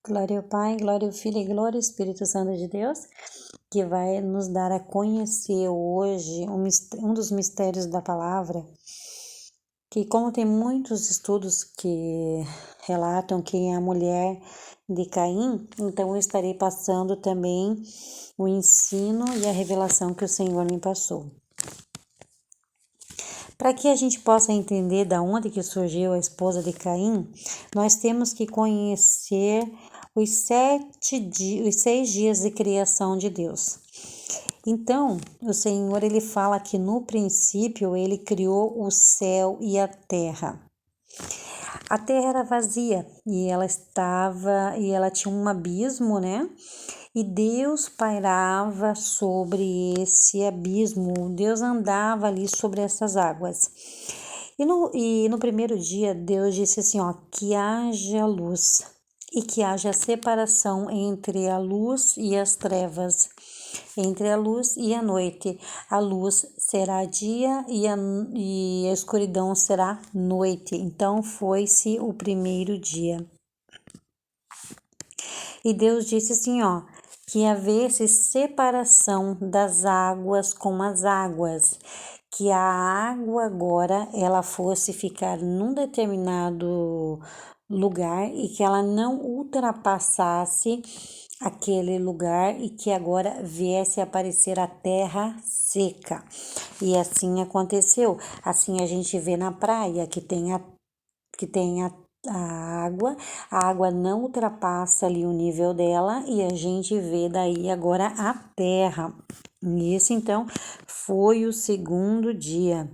Glória ao Pai, glória ao Filho e glória ao Espírito Santo de Deus, que vai nos dar a conhecer hoje um dos mistérios da palavra, que como tem muitos estudos que relatam quem é a mulher de Caim, então eu estarei passando também o ensino e a revelação que o Senhor me passou. Para que a gente possa entender da onde que surgiu a esposa de Caim, nós temos que conhecer os 6 dias de criação de Deus. Então, o Senhor ele fala que no princípio ele criou o céu e a terra. A terra era vazia e ela tinha um abismo, né? E Deus pairava sobre esse abismo, Deus andava ali sobre essas águas. E no primeiro dia, Deus disse assim, ó, que haja luz e que haja separação entre a luz e as trevas, entre a luz e a noite. A luz será dia e a escuridão será noite. Então foi-se o primeiro dia. E Deus disse assim, ó, que havesse separação das águas com as águas, que a água agora ela fosse ficar num determinado lugar e que ela não ultrapassasse aquele lugar e que agora viesse a aparecer a terra seca. E assim aconteceu. Assim a gente vê na praia que tem a água não ultrapassa ali o nível dela e a gente vê daí agora a terra. E esse então foi o segundo dia.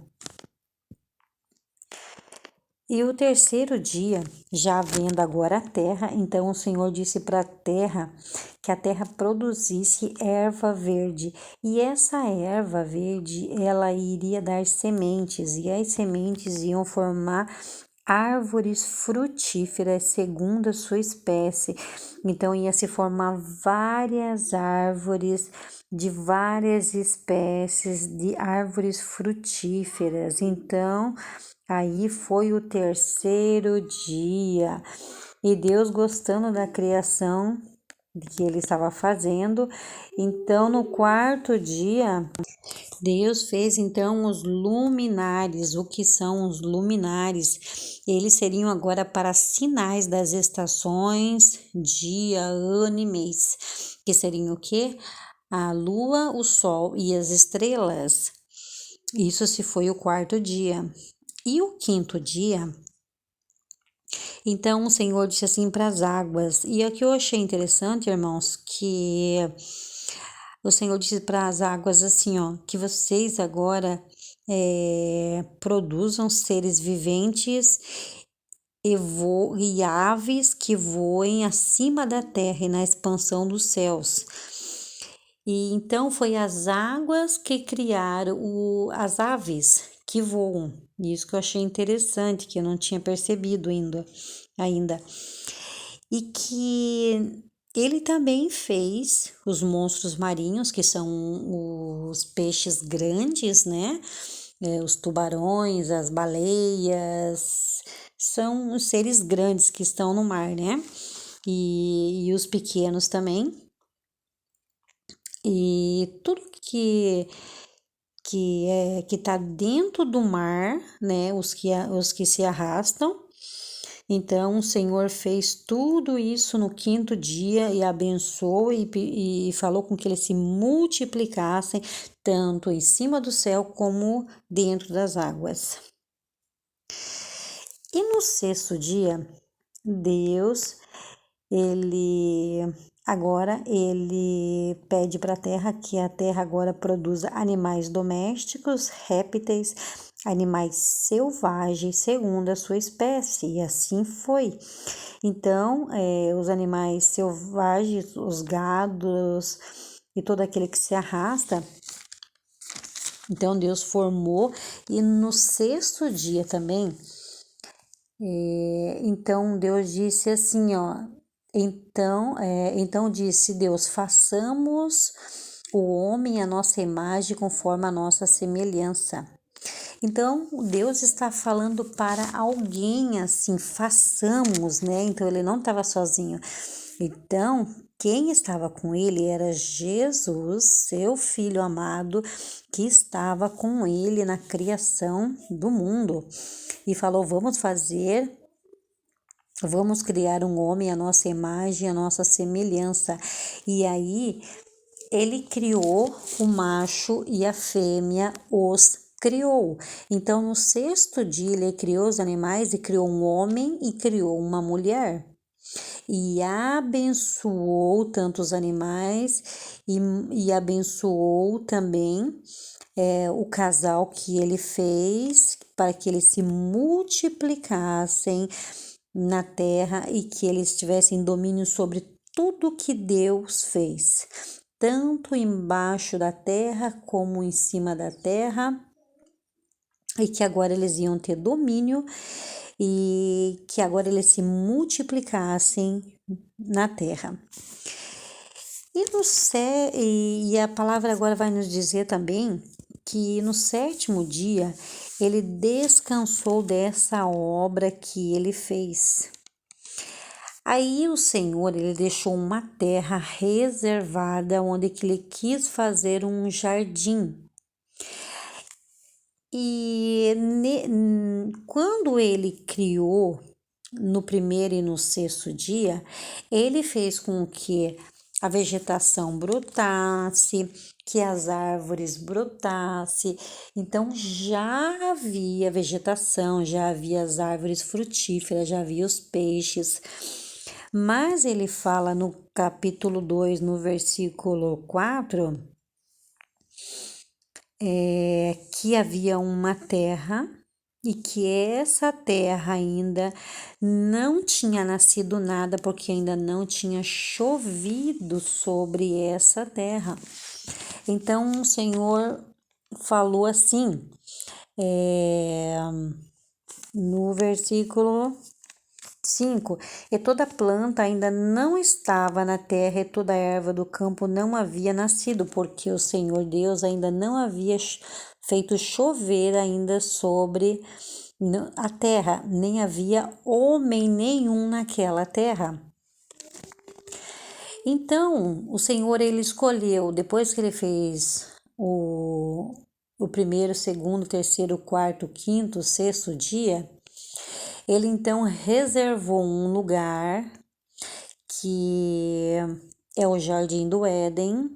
E o terceiro dia, já vendo agora a terra, então o Senhor disse para a terra que a terra produzisse erva verde. E essa erva verde, ela iria dar sementes, e as sementes iam formar árvores frutíferas segundo a sua espécie. Então ia se formar várias árvores de várias espécies de árvores frutíferas. Então, aí foi o terceiro dia. E Deus gostando da criação que ele estava fazendo. Então, no quarto dia, Deus fez então os luminares. O que são os luminares? Eles seriam agora para sinais das estações, dia, ano e mês. Que seriam o quê? A lua, o sol e as estrelas. Isso se foi o quarto dia. E o quinto dia, então o Senhor disse assim para as águas. E aqui eu achei interessante, irmãos, que o Senhor disse para as águas assim, ó, que vocês agora produzam seres viventes e aves que voem acima da terra e na expansão dos céus. E então foi as águas que criaram as aves que voam. Isso que eu achei interessante, que eu não tinha percebido ainda. E que ele também fez os monstros marinhos, que são os peixes grandes, né? Os tubarões, as baleias, são os seres grandes que estão no mar, né? E os pequenos também. E tudo que está dentro do mar, né? Os que se arrastam. Então o Senhor fez tudo isso no quinto dia e abençoou e falou com que eles se multiplicassem tanto em cima do céu como dentro das águas. E no sexto dia, Deus, ele pede para a terra que a terra agora produza animais domésticos, répteis, animais selvagens segundo a sua espécie, e assim foi. Então, os animais selvagens, os gados e todo aquele que se arrasta, então Deus formou, e no sexto dia também, então Deus disse assim, ó, então disse Deus, façamos o homem à nossa imagem conforme a nossa semelhança. Então, Deus está falando para alguém assim, façamos, né? Então, ele não estava sozinho. Então, quem estava com ele era Jesus, seu filho amado, que estava com ele na criação do mundo. E falou: vamos criar um homem à nossa imagem, à nossa semelhança. E aí, ele criou o macho e a fêmea, os criou. Então, no sexto dia, ele criou os animais e criou um homem e criou uma mulher. E abençoou tanto os animais e abençoou também o casal que ele fez para que eles se multiplicassem na terra e que eles tivessem domínio sobre tudo que Deus fez, tanto embaixo da terra como em cima da terra, e que agora eles iam ter domínio e que agora eles se multiplicassem na terra. E a palavra agora vai nos dizer também que no sétimo dia ele descansou dessa obra que ele fez. Aí o Senhor, ele deixou uma terra reservada onde que ele quis fazer um jardim. E quando ele criou no primeiro e no sexto dia, ele fez com que a vegetação brotasse, que as árvores brotassem. Então já havia vegetação, já havia as árvores frutíferas, já havia os peixes. Mas ele fala no capítulo 2, no versículo 4, que havia uma terra e que essa terra ainda não tinha nascido nada, porque ainda não tinha chovido sobre essa terra. Então o Senhor falou assim, no versículo 5: e toda planta ainda não estava na terra, e toda erva do campo não havia nascido, porque o Senhor Deus ainda não havia feito chover ainda sobre a terra, nem havia homem nenhum naquela terra. Então, o Senhor, ele escolheu, depois que ele fez o primeiro, segundo, terceiro, quarto, quinto, sexto dia, ele então reservou um lugar que é o Jardim do Éden,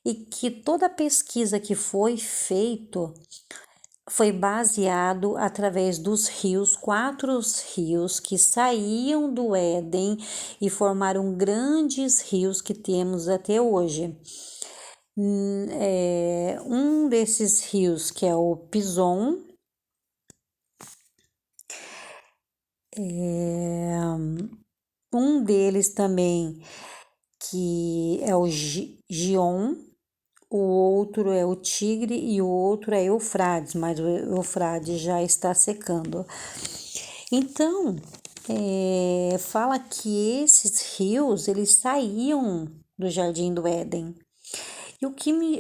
e que toda a pesquisa que foi feito foi baseado através dos rios, 4 rios que saíam do Éden e formaram grandes rios que temos até hoje. Um desses rios, que é o Pison, um deles também, que é o Gion, o outro é o Tigre e o outro é Eufrates, mas o Eufrates já está secando. Então, fala que esses rios, eles saíam do Jardim do Éden. E o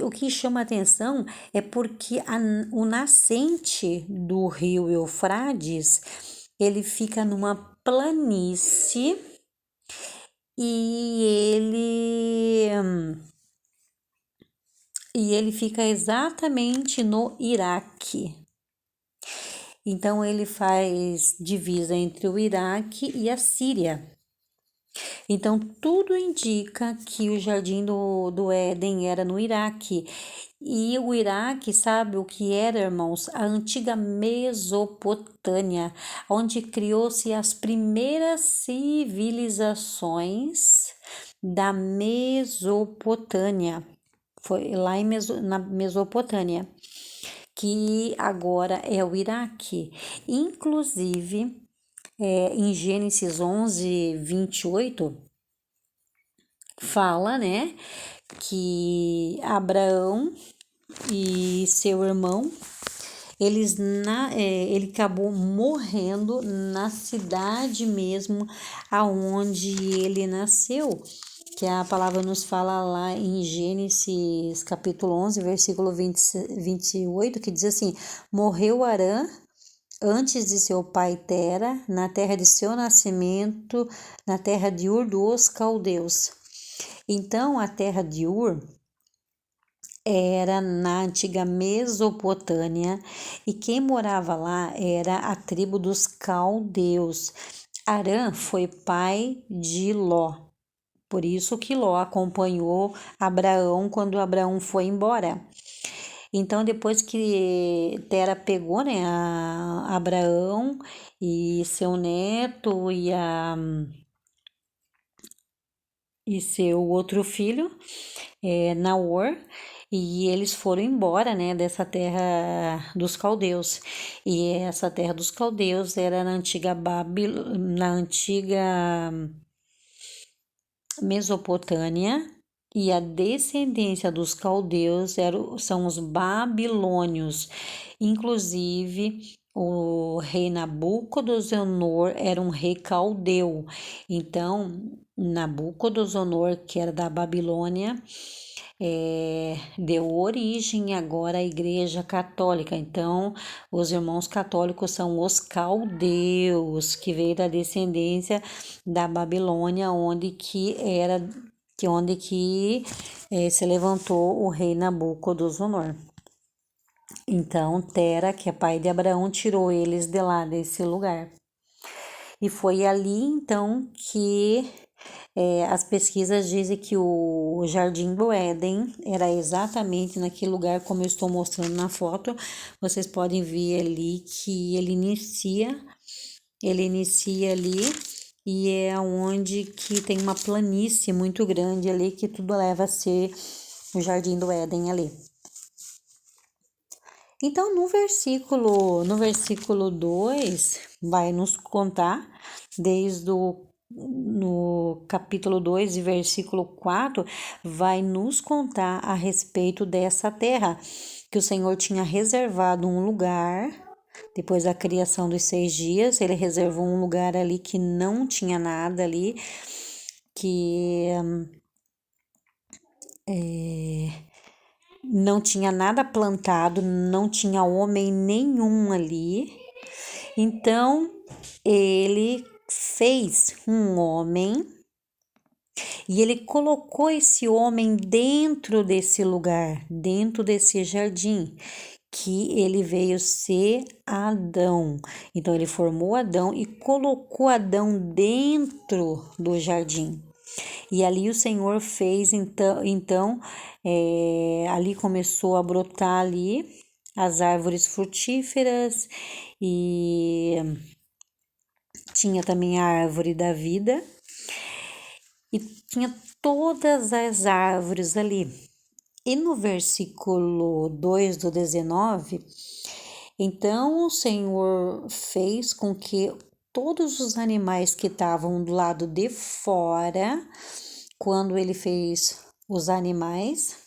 que chama atenção é porque o nascente do rio Eufrates, ele fica numa planície e ele fica exatamente no Iraque. Então ele faz divisa entre o Iraque e a Síria. Então tudo indica que o Jardim do Éden era no Iraque. E o Iraque, sabe o que era, irmãos? A antiga Mesopotâmia, onde criou-se as primeiras civilizações da Mesopotâmia. Foi lá na Mesopotâmia, que agora é o Iraque. Inclusive, em Gênesis 11, 28, fala, né, que Abraão e seu irmão, ele acabou morrendo na cidade mesmo aonde ele nasceu, que a palavra nos fala lá em Gênesis capítulo 11, versículo 28, que diz assim: morreu Arã antes de seu pai Tera, na terra de seu nascimento, na terra de Ur dos caldeus. Então, a terra de Ur era na antiga Mesopotâmia e quem morava lá era a tribo dos caldeus. Arã foi pai de Ló. Por isso que Ló acompanhou Abraão quando Abraão foi embora. Então, depois que Tera pegou, né, Abraão e seu neto e seu outro filho, Naor, e eles foram embora, né, dessa terra dos caldeus. E essa terra dos caldeus era na antiga na antiga Mesopotâmia, e a descendência dos caldeus são os babilônios. Inclusive, o rei Nabucodonosor era um rei caldeu. Então, Nabucodonosor, que era da Babilônia, deu origem agora à Igreja Católica. Então, os irmãos católicos são os caldeus, que veio da descendência da Babilônia, onde se levantou o rei Nabucodonosor. Então, Tera, que é pai de Abraão, tirou eles de lá, desse lugar. E foi ali, então, que as pesquisas dizem que o Jardim do Éden era exatamente naquele lugar, como eu estou mostrando na foto. Vocês podem ver ali que ele inicia ali, e é onde que tem uma planície muito grande ali, que tudo leva a ser o Jardim do Éden ali. Então, no versículo 2, vai nos contar, no capítulo 2 e versículo 4, vai nos contar a respeito dessa terra, que o Senhor tinha reservado um lugar, depois da criação dos 6 dias, ele reservou um lugar ali que não tinha nada ali, que não tinha nada plantado, não tinha homem nenhum ali. Então, ele fez um homem e ele colocou esse homem dentro desse lugar, dentro desse jardim, que ele veio ser Adão. Então, ele formou Adão e colocou Adão dentro do jardim. E ali o Senhor fez, então ali começou a brotar ali as árvores frutíferas, e tinha também a árvore da vida, e tinha todas as árvores ali. E no versículo 2 do 19, então o Senhor fez com que todos os animais que estavam do lado de fora, quando ele fez os animais,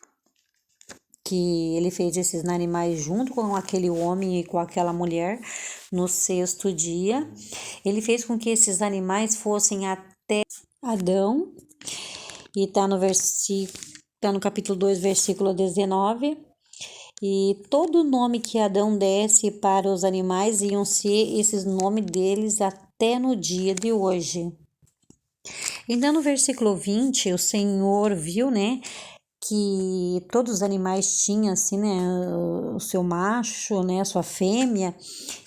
que ele fez esses animais junto com aquele homem e com aquela mulher no 6º dia, ele fez com que esses animais fossem até Adão, e tá no capítulo 2, versículo 19, e todo nome que Adão desse para os animais iam ser esses nomes deles até no dia de hoje. Então, no versículo 20, o Senhor viu, né, que todos os animais tinham, assim, né, o seu macho, né, a sua fêmea,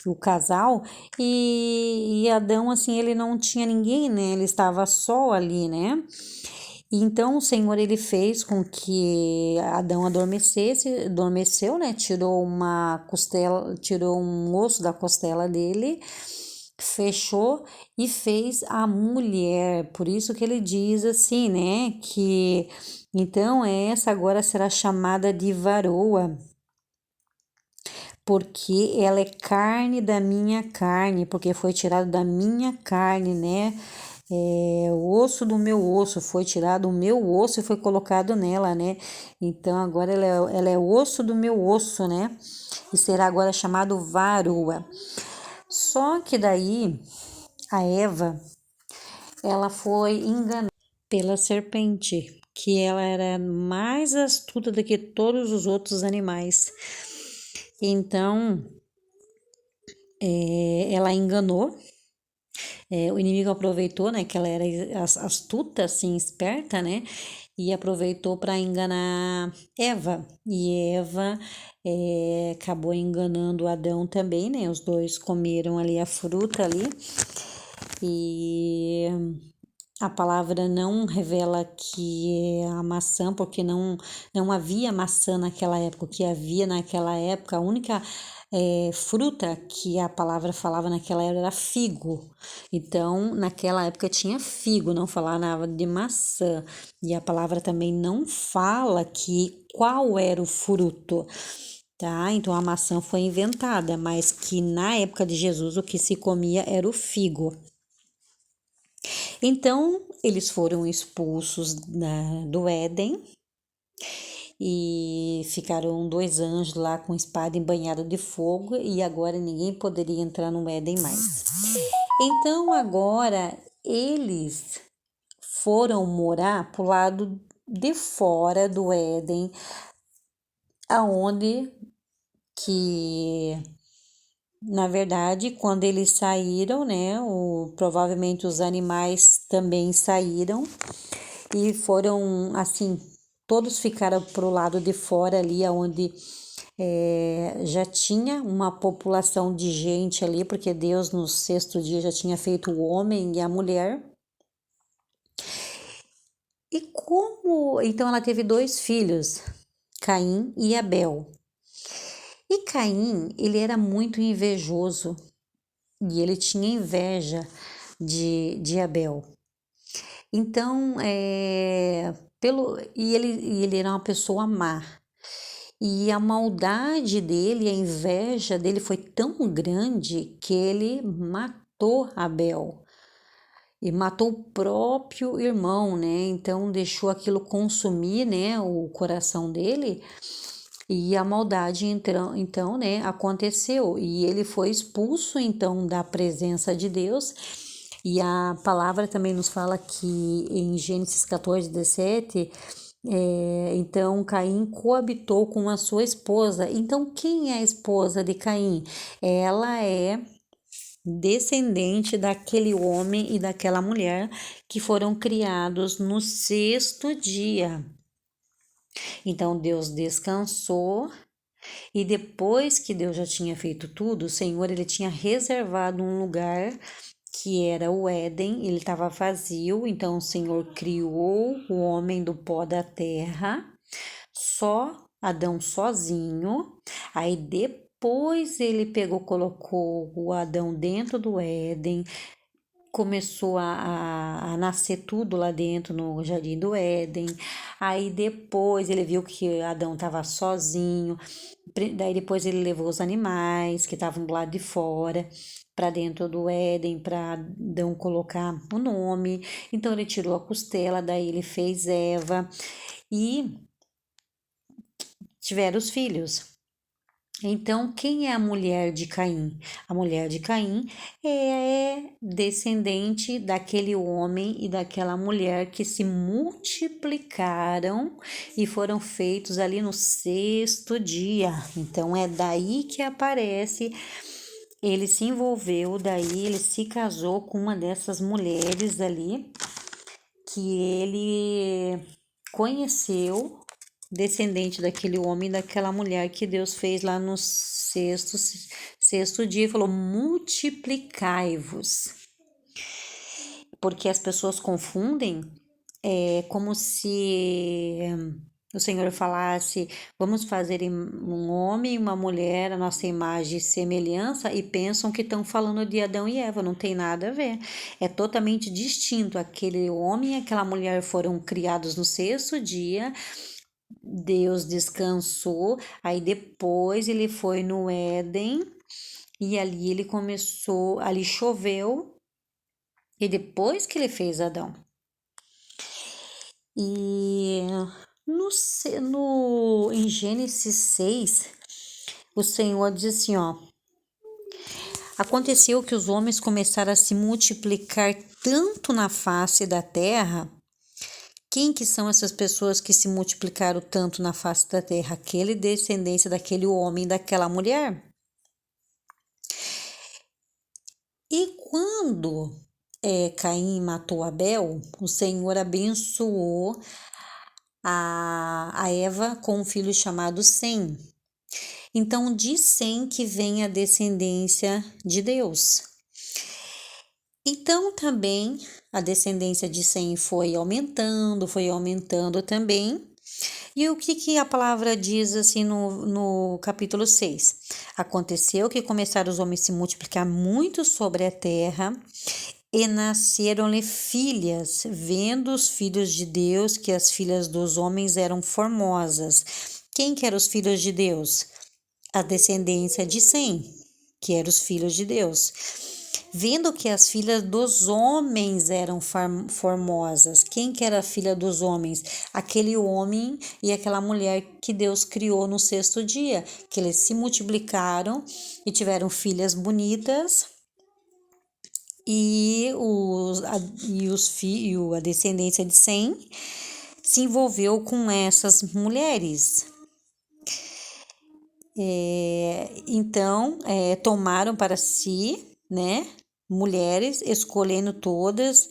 o casal, e Adão, assim, ele não tinha ninguém, né, ele estava só ali, né. Então, o Senhor, ele fez com que Adão adormeceu, né, tirou um osso da costela dele, fechou e fez a mulher. Por isso que ele diz assim, né, que então essa agora será chamada de varoa, porque ela é carne da minha carne, porque foi tirado da minha carne, né? O osso do meu osso, foi tirado o meu osso e foi colocado nela, né? Então agora ela é osso do meu osso, né? E será agora chamado varoa. Só que daí a Eva, ela foi enganada pela serpente, que ela era mais astuta do que todos os outros animais. Então, ela enganou. O inimigo aproveitou, né, que ela era astuta, assim, esperta, né, e aproveitou para enganar Eva. E Eva acabou enganando Adão também, né, os dois comeram ali a fruta ali. E a palavra não revela que é a maçã, porque não havia maçã naquela época. O que havia naquela época, a única fruta que a palavra falava naquela era figo. Então, naquela época tinha figo, não falava nada de maçã. E a palavra também não fala que qual era o fruto. Tá? Então a maçã foi inventada, mas que na época de Jesus o que se comia era o figo. Então, eles foram expulsos do Éden e ficaram 2 anjos lá com espada embanhada de fogo e agora ninguém poderia entrar no Éden mais. Então, agora eles foram morar pro lado de fora do Éden, aonde que na verdade, quando eles saíram, né, provavelmente os animais também saíram e foram assim, todos ficaram pro lado de fora ali, onde já tinha uma população de gente ali, porque Deus no 6º dia já tinha feito o homem e a mulher. Então ela teve 2 filhos, Caim e Abel. E Caim, ele era muito invejoso e ele tinha inveja de Abel. Então, ele era uma pessoa má. E a maldade dele, a inveja dele foi tão grande que ele matou Abel. E matou o próprio irmão, né? Então deixou aquilo consumir, né, o coração dele. E a maldade então, né, aconteceu e ele foi expulso então da presença de Deus. E a palavra também nos fala que em Gênesis 14:17, então Caim coabitou com a sua esposa. Então, quem é a esposa de Caim? Ela é descendente daquele homem e daquela mulher que foram criados no 6º dia. Então, Deus descansou. E depois que Deus já tinha feito tudo, o Senhor ele tinha reservado um lugar que era o Éden, ele estava vazio, então o Senhor criou o homem do pó da terra, só Adão sozinho. Aí depois ele colocou o Adão dentro do Éden, começou a nascer tudo lá dentro no Jardim do Éden. Aí depois ele viu que Adão estava sozinho. Daí depois ele levou os animais que estavam do lado de fora para dentro do Éden para Adão colocar o nome. Então ele tirou a costela, daí ele fez Eva e tiveram os filhos. Então, quem é a mulher de Caim? A mulher de Caim é descendente daquele homem e daquela mulher que se multiplicaram e foram feitos ali no 6º dia. Então, é daí que aparece. Ele se envolveu, daí ele se casou com uma dessas mulheres ali que ele conheceu, descendente daquele homem e daquela mulher que Deus fez lá no sexto dia, falou: multiplicai-vos. Porque as pessoas confundem, como se o Senhor falasse: vamos fazer um homem e uma mulher a nossa imagem e semelhança, e pensam que estão falando de Adão e Eva. Não tem nada a ver, é totalmente distinto. Aquele homem e aquela mulher foram criados no 6º dia, Deus descansou, aí depois ele foi no Éden e ali ele começou, ali choveu, e depois que ele fez Adão. E em Gênesis 6, o Senhor diz assim, ó: aconteceu que os homens começaram a se multiplicar tanto na face da terra. Quem que são essas pessoas que se multiplicaram tanto na face da terra? Aquele descendência daquele homem e daquela mulher. quando Caim matou Abel, o Senhor abençoou a Eva com um filho chamado Sem. Então, de Sem que vem a descendência de Deus. Então, também a descendência de Sem foi aumentando também. E o que a palavra diz assim no capítulo 6? Aconteceu que começaram os homens a se multiplicar muito sobre a terra, e nasceram-lhe filhas, vendo os filhos de Deus que as filhas dos homens eram formosas. Quem que eram os filhos de Deus? A descendência de Sem, que eram os filhos de Deus. Vendo que as filhas dos homens eram formosas. Quem que era a filha dos homens? Aquele homem e aquela mulher que Deus criou no sexto dia, que eles se multiplicaram e tiveram filhas bonitas. E a descendência de Sem se envolveu com essas mulheres. Então, tomaram para si, né, mulheres, escolhendo todas.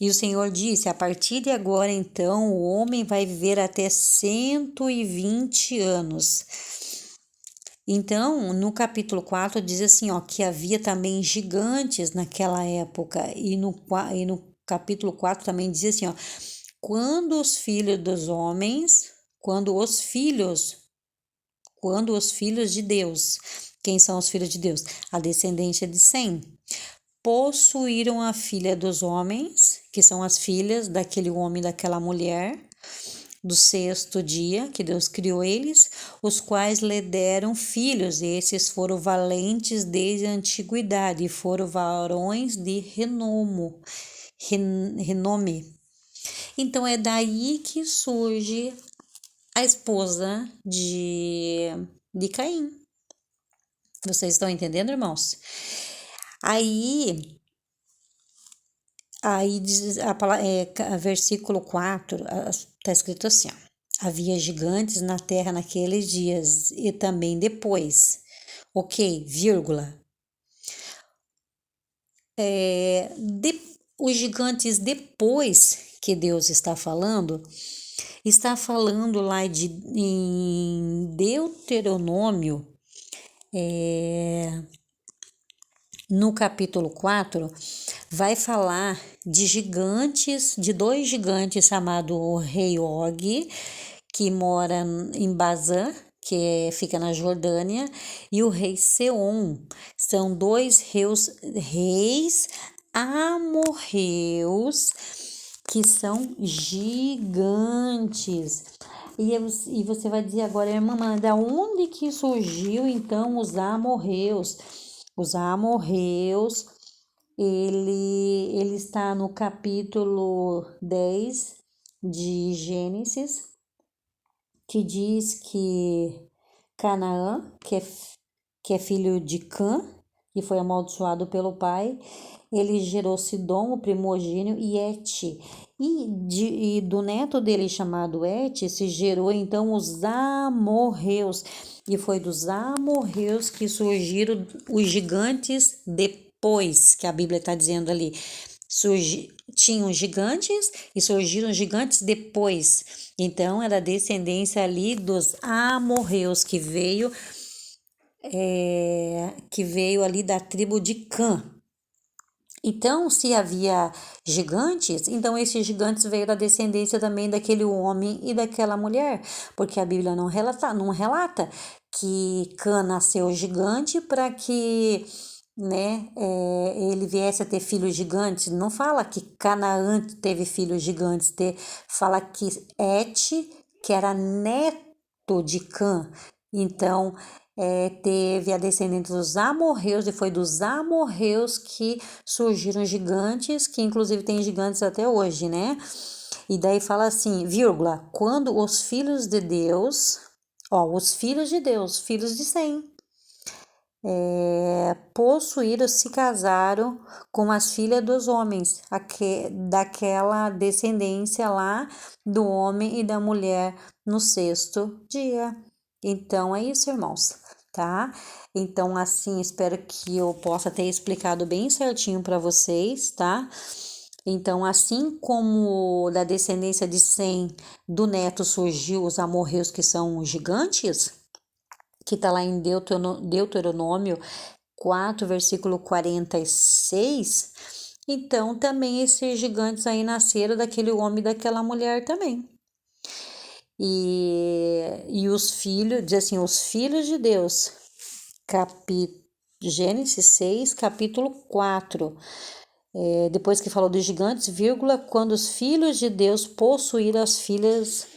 E o Senhor disse: a partir de agora, então, o homem vai viver até 120 anos. Então, no capítulo 4 diz assim, que havia também gigantes naquela época. E no capítulo 4 também diz assim, quando os filhos de Deus, quem são os filhos de Deus? A descendência de Sem, possuíram a filha dos homens, que são as filhas daquele homem e daquela mulher, do sexto dia que Deus criou eles, os quais lhe deram filhos, e esses foram valentes desde a antiguidade, e foram varões de renome. Então é daí que surge a esposa de Caim. Vocês estão entendendo, irmãos? Aí diz versículo 4, está escrito assim, havia gigantes na terra naqueles dias e também depois. Ok, vírgula. Os gigantes depois que Deus está falando lá em Deuteronômio, no capítulo 4, vai falar de gigantes, de dois gigantes chamados o rei Og, que mora em Bazã, que fica na Jordânia, e o rei Seom. São dois reis amorreus que são gigantes. E você vai dizer agora, irmã, da onde que surgiu então os amorreus? Os amorreus, ele está no capítulo 10 de Gênesis, que diz que Canaã, que é filho de Cã, que foi amaldiçoado pelo pai, ele gerou Sidom, o primogênio, e Et. E do neto dele, chamado Et, se gerou então os amorreus. E foi dos amorreus que surgiram os gigantes depois, que a Bíblia está dizendo ali. Tinham gigantes e surgiram gigantes depois. Então, era a descendência ali dos amorreus, que veio ali da tribo de Cã. Então, se havia gigantes, então esses gigantes veio da descendência também daquele homem e daquela mulher, porque a Bíblia não relata que Cã nasceu gigante para que, né, ele viesse a ter filhos gigantes. Não fala que Canaã teve filhos gigantes, fala que Et, que era neto de Cã, então teve a descendência dos amorreus, e foi dos amorreus que surgiram gigantes, que inclusive tem gigantes até hoje, né? E daí fala assim, vírgula, quando os filhos de Deus, filhos de Sem, possuíram, se casaram com as filhas dos homens, daquela descendência lá do homem e da mulher no sexto dia. Então é isso, irmãos. tá? Então, assim, espero que eu possa ter explicado bem certinho para vocês, tá? Então, assim como da descendência de Sem, do neto surgiu os amorreus, que são gigantes, que tá lá em Deuteronômio 4, versículo 46. Então, também esses gigantes aí nasceram daquele homem e daquela mulher também. E os filhos, diz assim, os filhos de Deus, Gênesis 6, capítulo 4. Depois que falou dos gigantes, vírgula, quando os filhos de Deus possuíram as filhas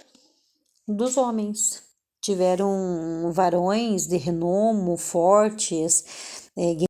dos homens. Tiveram varões de renome fortes,